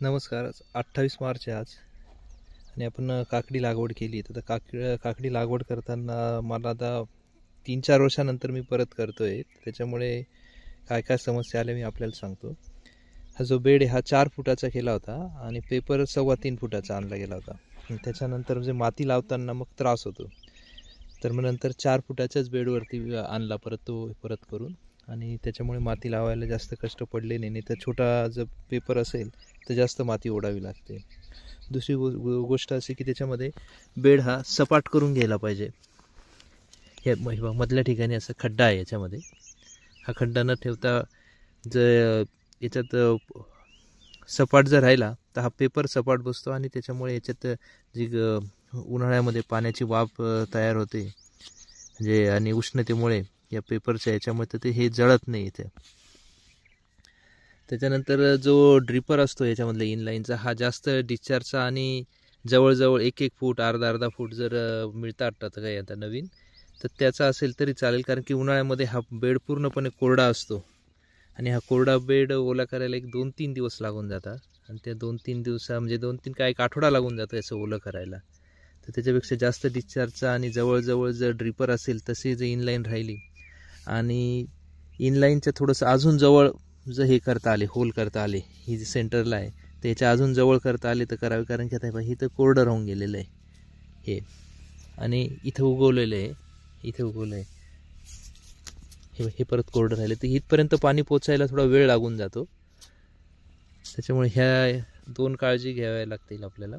नमस्कार. 28 मार्च आहे आज आणि आपण काकडी लागवड केली. तर काकडी लागवड करताना मला आता 3-4 वर्षानंतर मी परत करतोय. त्याच्यामुळे काय काय समस्या आल्या मी आपल्याला सांगतो. हा जो बेड आहे हा 4 फुटाचा केला होता आणि पेपर 3.25 फुटाचा आणला गेला होता. त्याच्यानंतर म्हणजे माती लावताना मग त्रास होतो. तर मग नंतर 4 फुटाच्याच बेडवरती आणला परत करून आणि त्याच्यामुळे माती लावायला जास्त कष्ट पडले नाही. तर छोटा जर पेपर असेल तर जास्त माती ओढावी लागते. दुसरी गोष्ट अशी की त्याच्यामध्ये बेड हा सपाट करून घ्यायला पाहिजे. हे मधल्या ठिकाणी असं खड्डा आहे याच्यामध्ये. हा खड्डा न ठेवता जर याच्यात सपाट जर राहिला तर हा पेपर सपाट बसतो आणि त्याच्यामुळे याच्यात जी उन्हाळ्यामध्ये पाण्याची वाफ तयार होते म्हणजे आणि उष्णतेमुळे या पेपरच्या याच्यामध्ये तर हे जळत नाही इथे. त्याच्यानंतर जो ड्रिपर असतो याच्यामधला इनलाईनचा हा जास्त डिस्चार्जचा आणि जवळजवळ 1-1 फूट अर्धा फूट जर मिळतात काही आता नवीन तर त्याचा असेल तरी चालेल, कारण की उन्हाळ्यामध्ये हा बेड पूर्णपणे कोरडा असतो आणि हा कोरडा बेड ओला करायला 1-2-3 दिवस लागून जातात आणि त्या 2-3 दिवसा म्हणजे 2-3 काय 1 आठवडा लागून जातो याचं ओलं करायला. तर त्याच्यापेक्षा जास्त डिस्चार्जचा आणि जवळजवळ जर ड्रिपर असेल तशी जर इनलाईन राहिली आणि इनलाईनच्या थोडंसं अजून जवळ जर हे करता आले होल करता आले ही जी सेंटरला आहे त्याच्या अजून जवळ करता आले तर करावे, कारण की आता हे तर कोरडं राहून गेलेलं आहे हे आणि इथं उगवलेलं आहे, इथे उगवलं आहे हे परत कोरडं राहिलं तर इथपर्यंत पाणी पोचायला थोडा वेळ लागून जातो. त्याच्यामुळे ह्या 2 काळजी घ्याव्या लागतील आपल्याला.